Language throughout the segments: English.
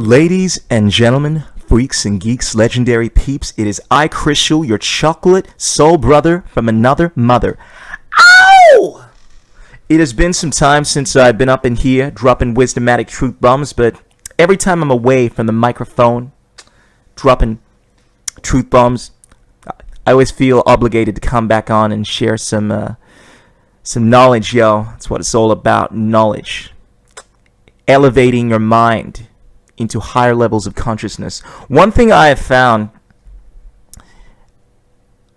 Ladies and gentlemen, freaks and geeks, legendary peeps, it is I, Crystal, your chocolate soul brother from another mother. Ow! It has been some time since I've been up in here dropping wisdomatic truth bombs, but every time I'm away from the microphone, dropping truth bombs, I always feel obligated to come back on and share some knowledge, yo. That's what it's all about, knowledge. Elevating your mind into higher levels of consciousness. One thing I have found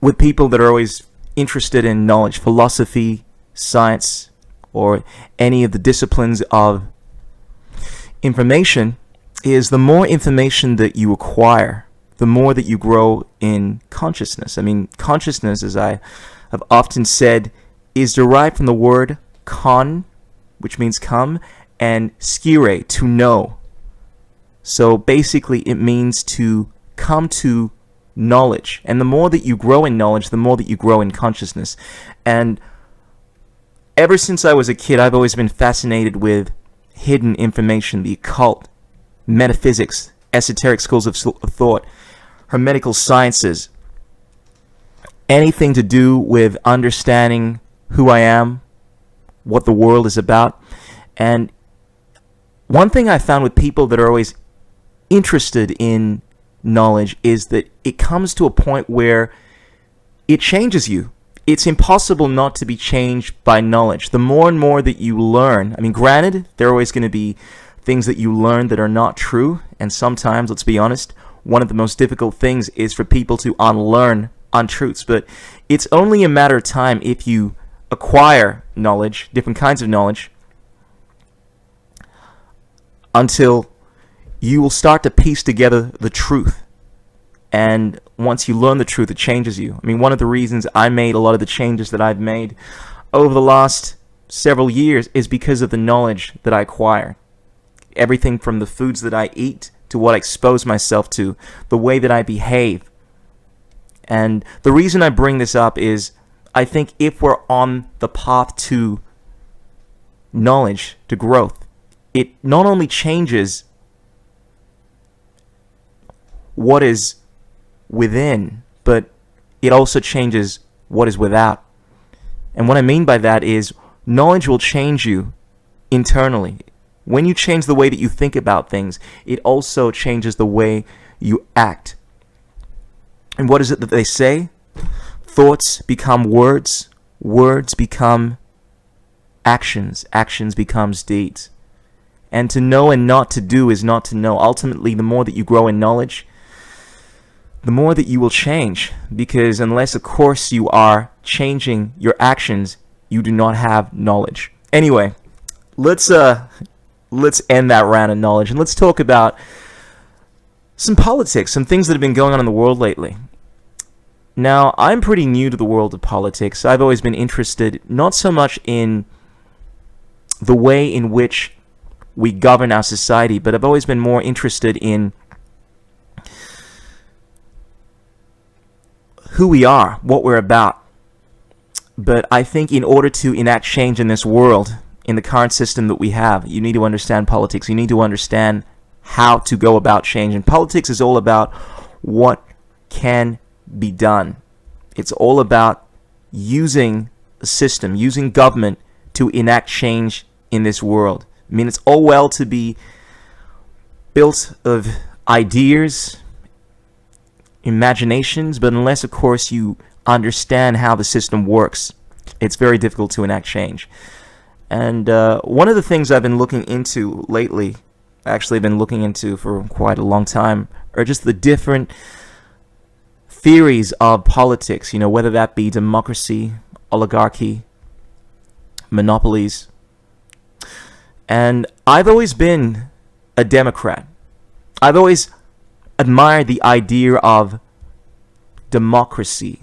with people that are always interested in knowledge, philosophy, science, or any of the disciplines of information, is the more information that you acquire, the more that you grow in consciousness. I mean, consciousness, as I have often said, is derived from the word con, which means come, and scire, to know. So basically it means to come to knowledge. And the more that you grow in knowledge, the more that you grow in consciousness. And ever since I was a kid, I've always been fascinated with hidden information, the occult, metaphysics, esoteric schools of thought, hermetical sciences, anything to do with understanding who I am, what the world is about. And one thing I found with people that are always interested in knowledge is that it comes to a point where it changes you. It's impossible not to be changed by knowledge. The more and more that you learn, I mean, granted, there are always going to be things that you learn that are not true, and sometimes, let's be honest, one of the most difficult things is for people to unlearn untruths, but it's only a matter of time if you acquire knowledge, different kinds of knowledge, until you will start to piece together the truth. And once you learn the truth, it changes you. I mean, one of the reasons I made a lot of the changes that I've made over the last several years is because of the knowledge that I acquire. Everything from the foods that I eat to what I expose myself to, the way that I behave. And the reason I bring this up is I think if we're on the path to knowledge, to growth, it not only changes what is within, but it also changes what is without. And what I mean by that is knowledge will change you internally. When you change the way that you think about things, it also changes the way you act. And what is it that they say? Thoughts become words, words become actions, actions becomes deeds. And to know and not to do is not to know. Ultimately, the more that you grow in knowledge, the more that you will change. Because unless, of course, you are changing your actions, you do not have knowledge. Anyway, let's end that round of knowledge and let's talk about some politics, some things that have been going on in the world lately. Now, I'm pretty new to the world of politics. I've always been interested not so much in the way in which we govern our society, but I've always been more interested in who we are, what we're about. But I think in order to enact change in this world, in the current system that we have, you need to understand politics. You need to understand how to go about change. And politics is all about what can be done. It's all about using a system, using government to enact change in this world. I mean, it's all well to be built of ideas, imaginations, but unless, of course, you understand how the system works, it's very difficult to enact change. And one of the things I've been looking into lately, actually been looking into for quite a long time, are just the different theories of politics, you know, whether that be democracy, oligarchy, monopolies. And I've always been a Democrat. I've always admired the idea of democracy,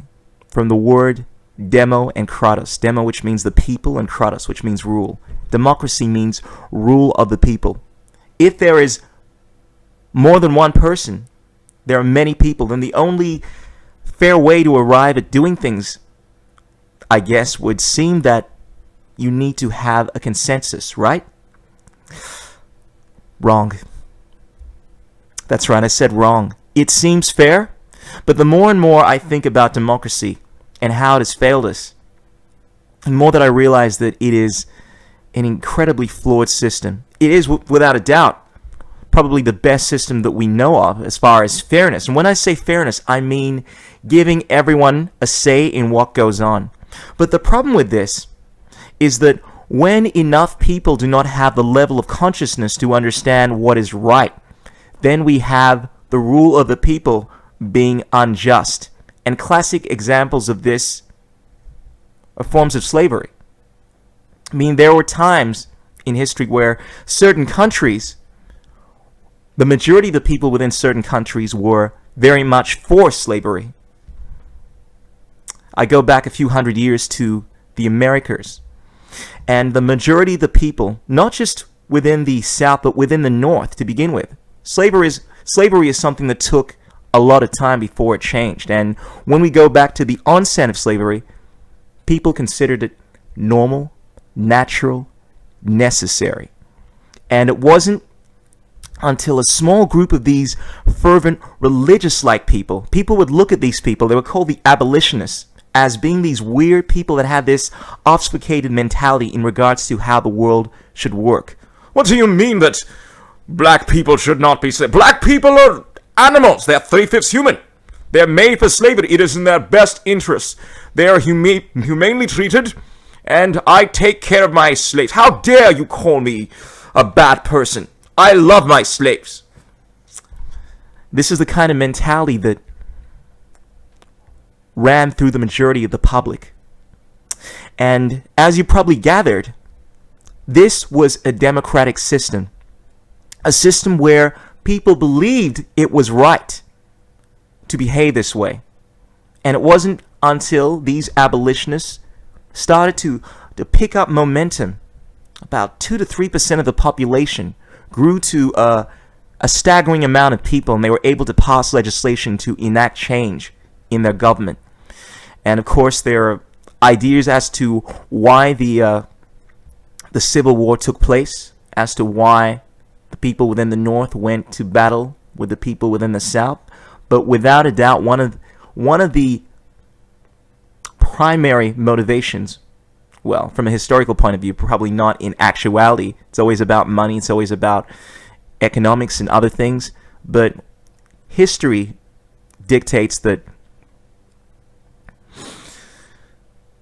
from the word demo and kratos. Demo, which means the people, and kratos, which means rule. Democracy means rule of the people. If there is more than one person, there are many people, then the only fair way to arrive at doing things, I guess, would seem that you need to have a consensus, right? Wrong. That's right, I said wrong. It seems fair, but the more and more I think about democracy and how it has failed us, the more that I realize that it is an incredibly flawed system. It is, without a doubt, probably the best system that we know of as far as fairness. And when I say fairness, I mean giving everyone a say in what goes on. But the problem with this is that when enough people do not have the level of consciousness to understand what is right, then we have the rule of the people being unjust. And classic examples of this are forms of slavery. I mean, there were times in history where certain countries, the majority of the people within certain countries were very much for slavery. I go back a few hundred years to the Americas, and the majority of the people, not just within the South, but within the North to begin with, slavery is something that took a lot of time before it changed. And when we go back to the onset of slavery, people considered it normal, natural, necessary. And it wasn't until a small group of these fervent religious-like people would look at these people, they were called the abolitionists, as being these weird people that had this obfuscated mentality in regards to how the world should work. What do you mean that black people should not be slaves? Black people are animals. They are 3/5 human. They are made for slavery. It is in their best interests. They are humanely treated, and I take care of my slaves. How dare you call me a bad person? I love my slaves. This is the kind of mentality that ran through the majority of the public. And as you probably gathered, this was a democratic system. A system where people believed it was right to behave this way. And it wasn't until these abolitionists started to pick up momentum, about 2 to 3% of the population grew to a staggering amount of people, and they were able to pass legislation to enact change in their government. And of course, there are ideas as to why the Civil War took place, as to why the people within the North went to battle with the people within the South. But without a doubt, one of the primary motivations, well, from a historical point of view, probably not in actuality. It's always about money. It's always about economics and other things. But history dictates that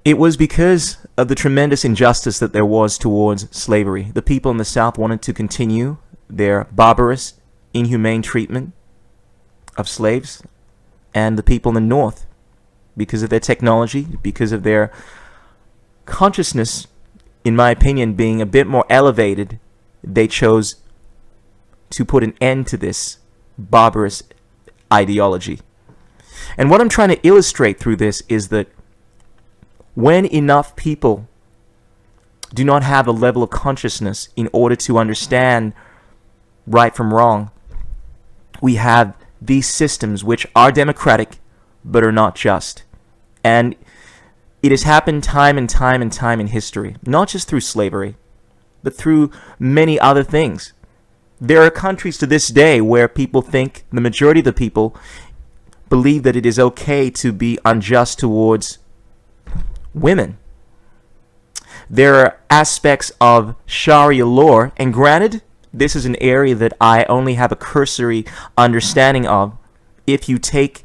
it was because of the tremendous injustice that there was towards slavery. The people in the South wanted to continue their barbarous, inhumane treatment of slaves, and the people in the North, because of their technology, because of their consciousness, in my opinion, being a bit more elevated, they chose to put an end to this barbarous ideology. And what I'm trying to illustrate through this is that when enough people do not have a level of consciousness in order to understand right from wrong, we have these systems which are democratic but are not just. And it has happened time and time and time in history, not just through slavery, but through many other things. There are countries to this day where people think, the majority of the people believe that it is okay to be unjust towards women. There are aspects of Sharia law, and granted, this is an area that I only have a cursory understanding of. If you take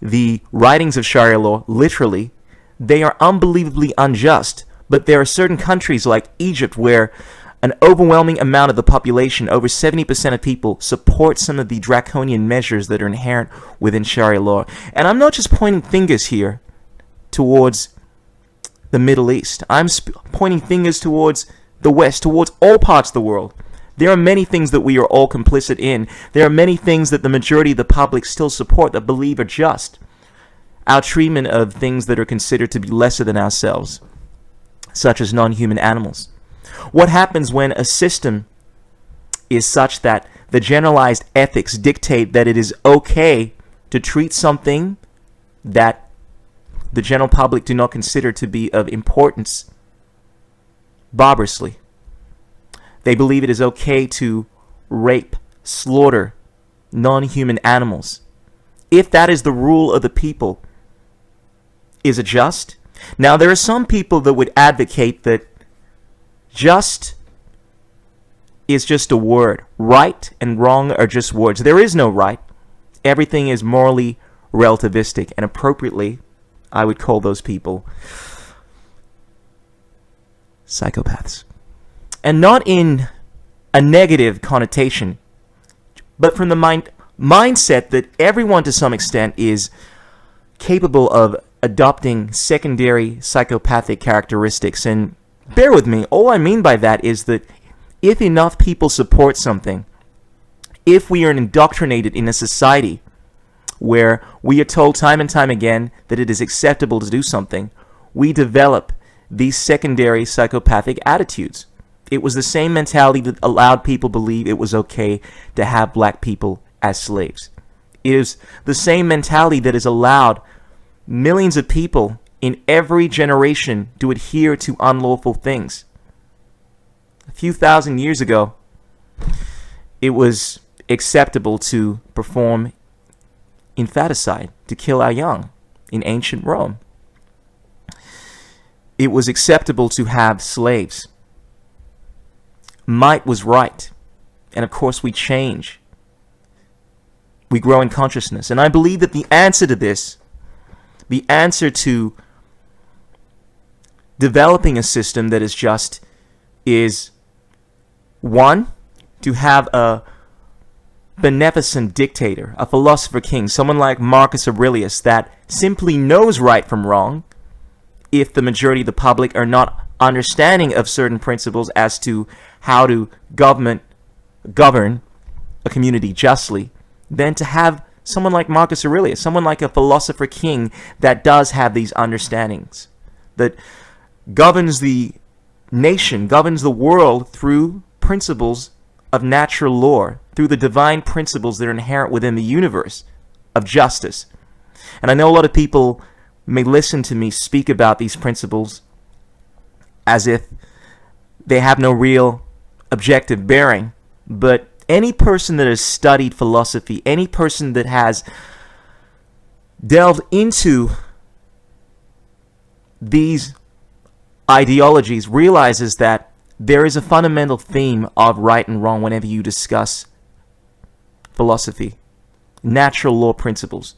the writings of Sharia law literally, they are unbelievably unjust. But there are certain countries like Egypt where an overwhelming amount of the population, over 70% of people, support some of the draconian measures that are inherent within Sharia law. And I'm not just pointing fingers here towards the Middle East. I'm pointing fingers towards the West, towards all parts of the world. There are many things that we are all complicit in. There are many things that the majority of the public still support, that believe are just. Our treatment of things that are considered to be lesser than ourselves, such as non-human animals. What happens when a system is such that the generalized ethics dictate that it is okay to treat something that the general public do not consider to be of importance barbarously? They believe it is okay to rape, slaughter non-human animals. If that is the rule of the people, is it just? Now, there are some people that would advocate that just is just a word. Right and wrong are just words. There is no right. Everything is morally relativistic, and appropriately, I would call those people psychopaths. And not in a negative connotation, but from the mindset that everyone to some extent is capable of adopting secondary psychopathic characteristics. And bear with me, all I mean by that is that if enough people support something, if we are indoctrinated in a society where we are told time and time again that it is acceptable to do something, we develop these secondary psychopathic attitudes. It was the same mentality that allowed people to believe it was okay to have black people as slaves. It is the same mentality that has allowed millions of people in every generation to adhere to unlawful things. A few thousand years ago, it was acceptable to perform infanticide, to kill our young in ancient Rome. It was acceptable to have slaves. Might was right. And of course we change. We grow in consciousness. And I believe that the answer to this, the answer to developing a system that is just, is one, to have a beneficent dictator, a philosopher king, someone like Marcus Aurelius that simply knows right from wrong if the majority of the public are not understanding of certain principles as to how to govern a community justly, then to have someone like Marcus Aurelius, someone like a philosopher king that does have these understandings, that governs the nation, governs the world through principles of natural law, through the divine principles that are inherent within the universe of justice. And I know a lot of people may listen to me speak about these principles as if they have no real objective bearing, but any person that has studied philosophy, any person that has delved into these ideologies realizes that there is a fundamental theme of right and wrong whenever you discuss philosophy, natural law principles.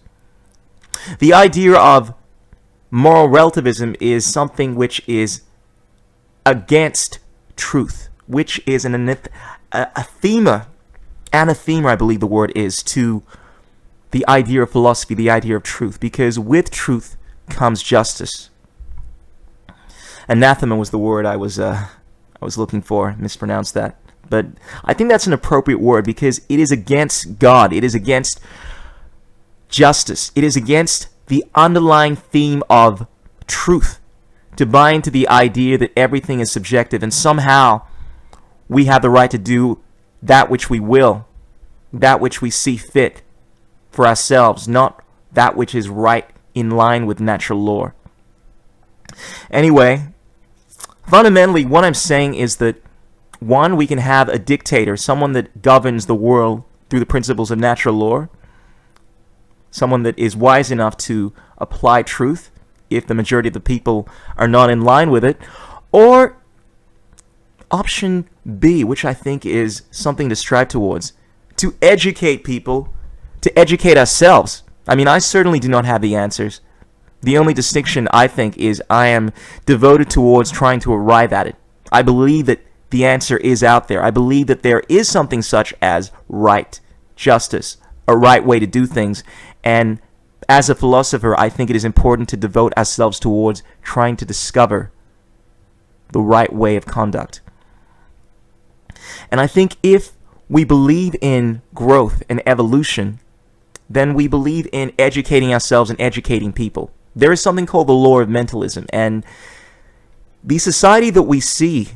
The idea of moral relativism is something which is against truth, which is an anathema, I believe the word is, to the idea of philosophy, the idea of truth, because with truth comes justice. Anathema was the word I was looking for, mispronounced that. But I think that's an appropriate word because it is against God. It is against justice. It is against the underlying theme of truth, to buy into the idea that everything is subjective and somehow we have the right to do that which we will, that which we see fit for ourselves, not that which is right in line with natural law. Anyway, fundamentally, what I'm saying is that, one, we can have a dictator, someone that governs the world through the principles of natural law, someone that is wise enough to apply truth if the majority of the people are not in line with it, or option B, which I think is something to strive towards, to educate people, to educate ourselves. I mean, I certainly do not have the answers. The only distinction, I think, is I am devoted towards trying to arrive at it. I believe that the answer is out there. I believe that there is something such as right, justice, a right way to do things. And as a philosopher, I think it is important to devote ourselves towards trying to discover the right way of conduct. And I think if we believe in growth and evolution, then we believe in educating ourselves and educating people. There is something called the law of mentalism, and the society that we see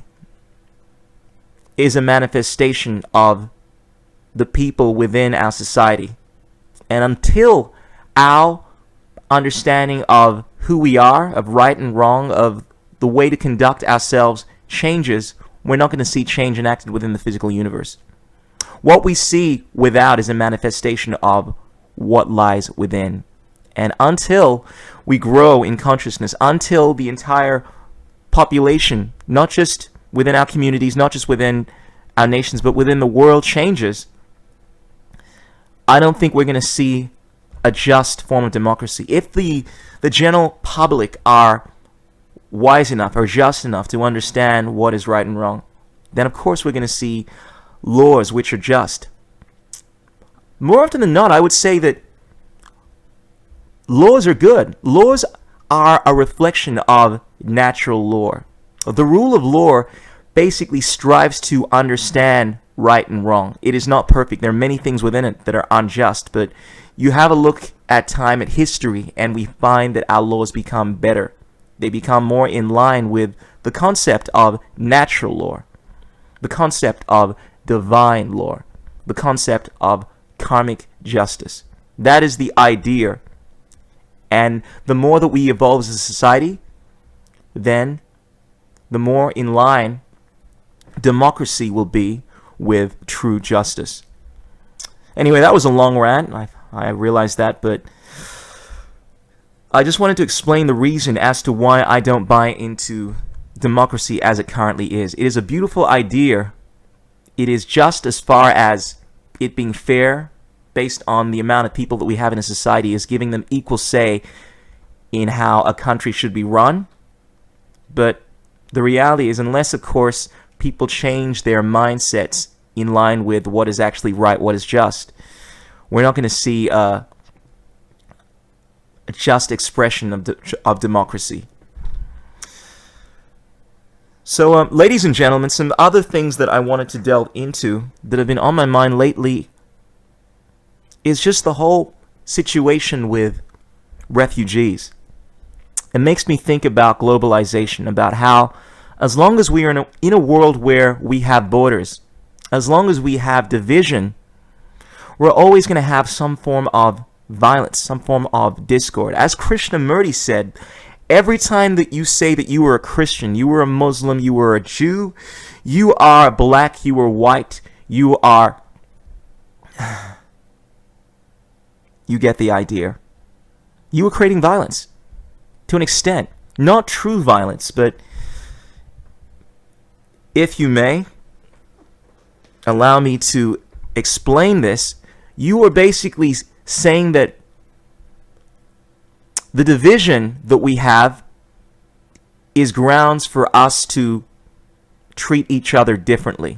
is a manifestation of the people within our society. And until our understanding of who we are, of right and wrong, of the way to conduct ourselves changes, we're not going to see change enacted within the physical universe. What we see without is a manifestation of what lies within. And until we grow in consciousness, until the entire population, not just within our communities, not just within our nations, but within the world changes, I don't think we're going to see a just form of democracy. If the general public are wise enough or just enough to understand what is right and wrong, then of course we're going to see laws which are just. More often than not, I would say that laws are good. Laws are a reflection of natural law. The rule of law basically strives to understand right and wrong. It is not perfect. There are many things within it that are unjust, but you have a look at time, at history, and we find that our laws become better. They become more in line with the concept of natural law, the concept of divine law, the concept of karmic justice. That is the idea. And the more that we evolve as a society, then the more in line democracy will be with true justice. Anyway, that was a long rant. I realized that, but I just wanted to explain the reason as to why I don't buy into democracy as it currently is. It is a beautiful idea. It is just as far as it being fair based on the amount of people that we have in a society, is giving them equal say in how a country should be run. But the reality is, unless, of course, people change their mindsets in line with what is actually right, what is just, we're not going to see a just expression of democracy. So, ladies and gentlemen, some other things that I wanted to delve into that have been on my mind lately is just the whole situation with refugees. It makes me think about globalization, about how as long as we are in a world where we have borders, as long as we have division, we're always going to have some form of violence, some form of discord. As Krishnamurti said, every time that you say that you were a Christian, you were a Muslim, you were a Jew, you are black, you are white, you are... You get the idea. You were creating violence to an extent. Not true violence, but if you may, allow me to explain this. You are basically saying that the division that we have is grounds for us to treat each other differently.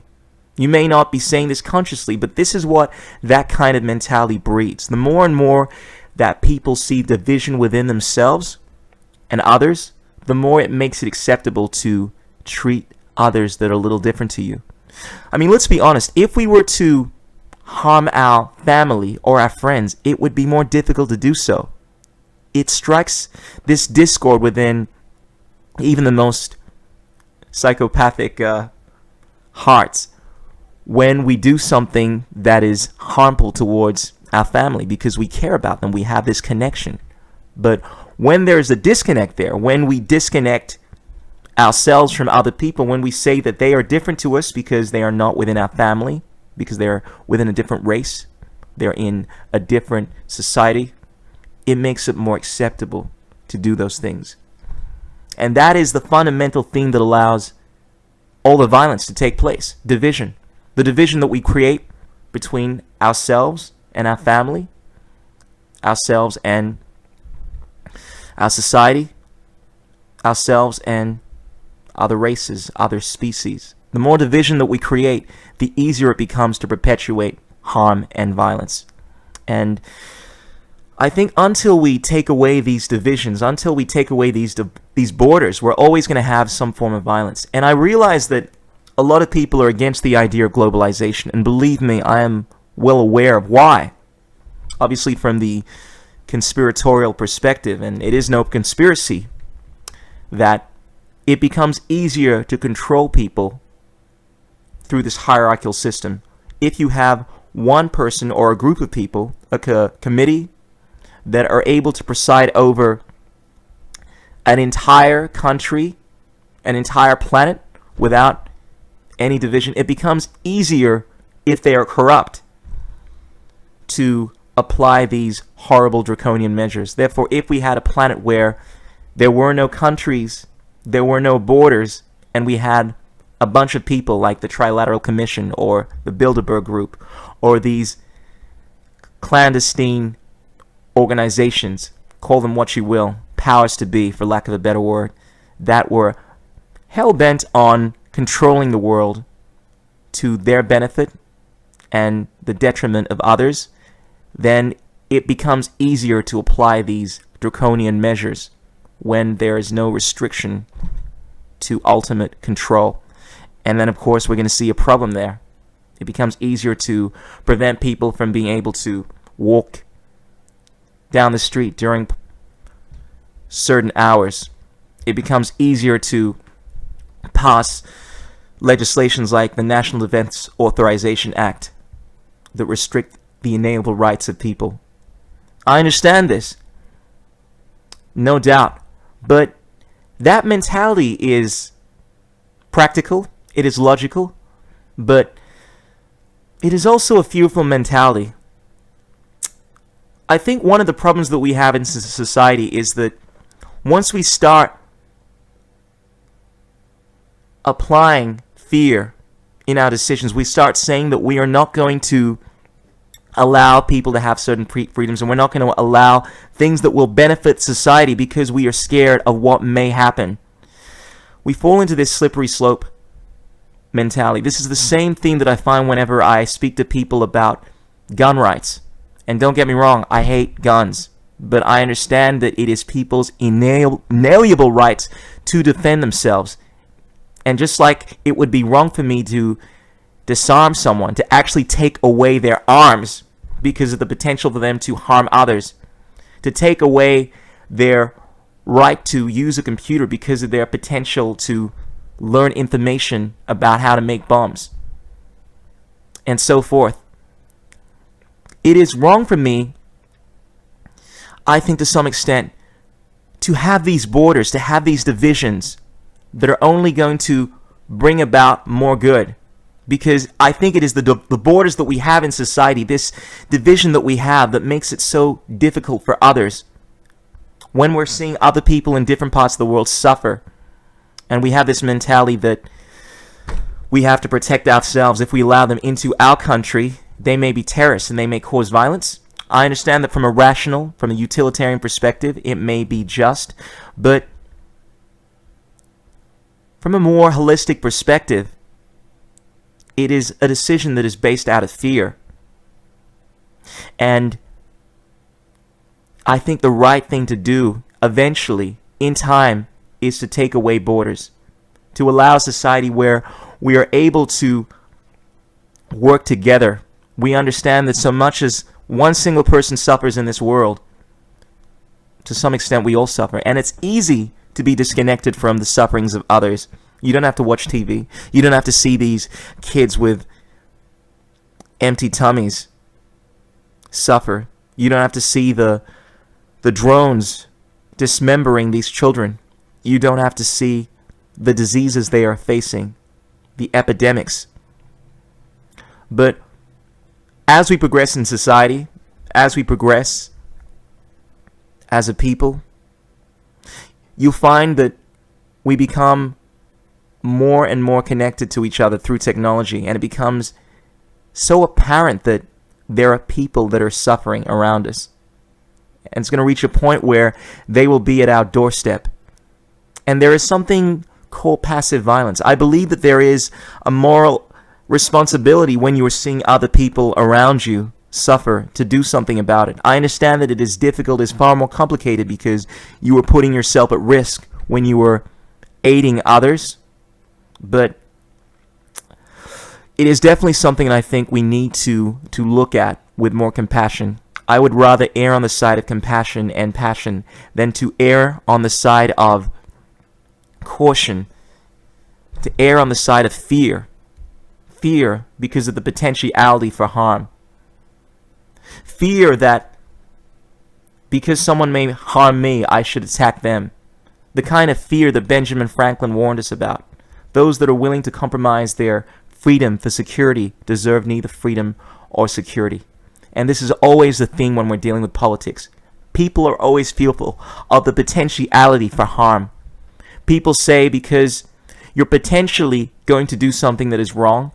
You may not be saying this consciously, but this is what that kind of mentality breeds. The more and more that people see division within themselves and others, the more it makes it acceptable to treat others that are a little different to you. I mean, let's be honest. If we were to harm our family or our friends, it would be more difficult to do so. It strikes this discord within even the most psychopathic hearts when we do something that is harmful towards our family, because we care about them, we have this connection. But when there's a disconnect there, when we disconnect ourselves from other people, when we say that they are different to us because they are not within our family, because they're within a different race, they're in a different society, it makes it more acceptable to do those things. And that is the fundamental thing that allows all the violence to take place. Division. The division that we create between ourselves and our family, ourselves and our society, ourselves and other races, other species. The more division that we create, the easier it becomes to perpetuate harm and violence. And I think until we take away these divisions, until we take away these borders, we're always going to have some form of violence. And I realize that a lot of people are against the idea of globalization, and believe me, I am well aware of why. Obviously from the conspiratorial perspective, and it is no conspiracy, that it becomes easier to control people through this hierarchical system if you have one person or a group of people, a committee, that are able to preside over an entire country, an entire planet, without any division. It becomes easier if they are corrupt, to apply these horrible draconian measures. Therefore, if we had a planet where there were no countries, there were no borders, and we had a bunch of people like the Trilateral Commission or the Bilderberg Group or these clandestine organizations, call them what you will, powers to be, for lack of a better word, that were hell-bent on controlling the world to their benefit and the detriment of others, then it becomes easier to apply these draconian measures when there is no restriction to ultimate control. And then, of course, we're going to see a problem there. It becomes easier to prevent people from being able to walk down the street during certain hours. It becomes easier to pass legislations like the National Defense Authorization Act that restrict the inalienable rights of people. I understand this, no doubt, but that mentality is practical, it is logical, but it is also a fearful mentality. I think one of the problems that we have in society is that once we start applying fear in our decisions, we start saying that we are not going to allow people to have certain freedoms, and we're not going to allow things that will benefit society because we are scared of what may happen. We fall into this slippery slope mentality. This is the same thing that I find whenever I speak to people about gun rights. And don't get me wrong, I hate guns, but I understand that it is people's inalienable rights to defend themselves. And just like it would be wrong for me to disarm someone, to actually take away their arms because of the potential for them to harm others, to take away their right to use a computer because of their potential to learn information about how to make bombs, and so forth. It is wrong for me, I think, to some extent, to have these borders, to have these divisions that are only going to bring about more good. Because I think it is the borders that we have in society, this division that we have, that makes it so difficult for others. When we're seeing other people in different parts of the world suffer, and we have this mentality that we have to protect ourselves. If we allow them into our country, they may be terrorists and they may cause violence. I understand that from a rational, from a utilitarian perspective, it may be just, but from a more holistic perspective, it is a decision that is based out of fear. And I think the right thing to do, eventually, in time, is to take away borders, to allow a society where we are able to work together. We understand that so much as one single person suffers in this world, to some extent we all suffer. And it's easy to be disconnected from the sufferings of others. You don't have to watch TV. You don't have to see these kids with empty tummies suffer. You don't have to see the drones dismembering these children. You don't have to see the diseases they are facing, the epidemics. But as we progress in society, as we progress as a people, you'll find that we become more and more connected to each other through technology, and it becomes so apparent that there are people that are suffering around us. And it's going to reach a point where they will be at our doorstep. And there is something called passive violence. I believe that there is a moral responsibility when you are seeing other people around you suffer to do something about it. I understand that it is difficult, it's far more complicated because you are putting yourself at risk when you are aiding others. But it is definitely something that I think we need to look at with more compassion. I would rather err on the side of compassion and passion than to err on the side of caution, to err on the side of fear. Fear because of the potentiality for harm. Fear that because someone may harm me, I should attack them. The kind of fear that Benjamin Franklin warned us about. Those that are willing to compromise their freedom for security deserve neither freedom or security. And this is always the thing when we're dealing with politics. People are always fearful of the potentiality for harm. People say because you're potentially going to do something that is wrong,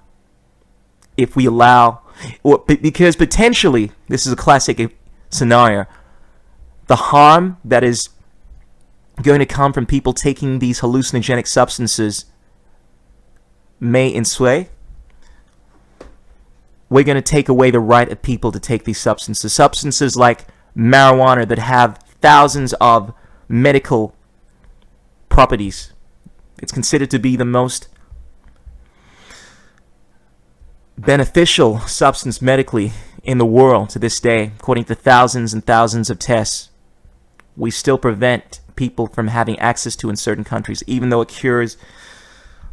if we allow, or because potentially, this is a classic scenario, the harm that is going to come from people taking these hallucinogenic substances may ensue, we're going to take away the right of people to take these substances. Substances like marijuana that have thousands of medical properties. It's considered to be the most beneficial substance medically in the world to this day, according to thousands and thousands of tests. We still prevent people from having access to in certain countries, even though it cures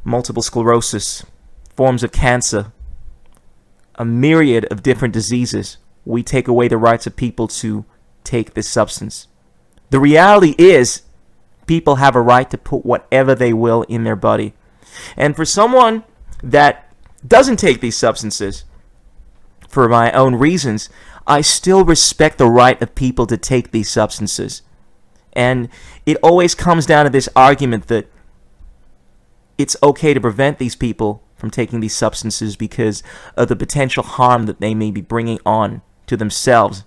multiple sclerosis, forms of cancer, a myriad of different diseases. We take away the rights of people to take this substance. The reality is, people have a right to put whatever they will in their body. And for someone that doesn't take these substances, for my own reasons, I still respect the right of people to take these substances. And it always comes down to this argument that it's okay to prevent these people from taking these substances because of the potential harm that they may be bringing on to themselves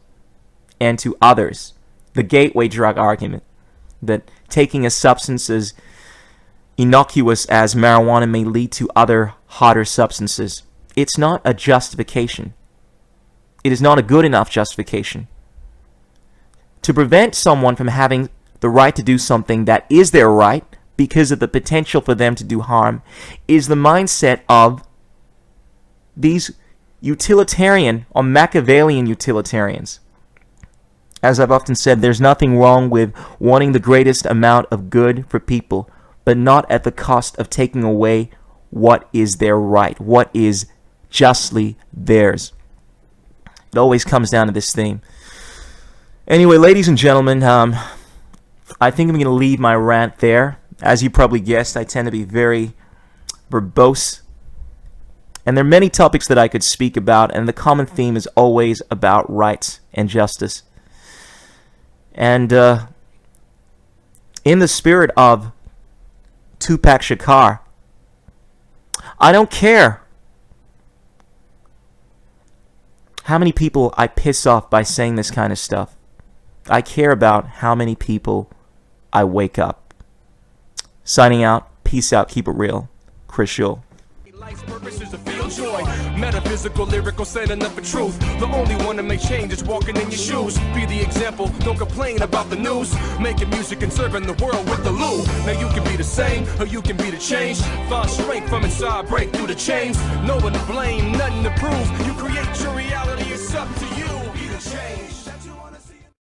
and to others. The gateway drug argument that taking a substance as innocuous as marijuana may lead to other harder substances. It's not a justification. It is not a good enough justification. To prevent someone from having the right to do something that is their right because of the potential for them to do harm is the mindset of these utilitarian or Machiavellian utilitarians. As I've often said, there's nothing wrong with wanting the greatest amount of good for people, but not at the cost of taking away what is their right, what is justly theirs. It always comes down to this theme. Anyway, ladies and gentlemen, I think I'm going to leave my rant there. As you probably guessed, I tend to be very verbose. And there are many topics that I could speak about, and the common theme is always about rights and justice. And in the spirit of Tupac Shakur, I don't care how many people I piss off by saying this kind of stuff. I care about how many people I wake up. Signing out. Peace out. Keep it real. Chris Schul. Life's purpose is to feel joy. Metaphysical, lyrical, saying nothing but truth. The only one to make change is walking in your shoes. Be the example, don't complain about the news. Making music and serving the world with the loo. Now you can be the same, or you can be the change. Find strength from inside, break through the chains. No one to blame, nothing to prove.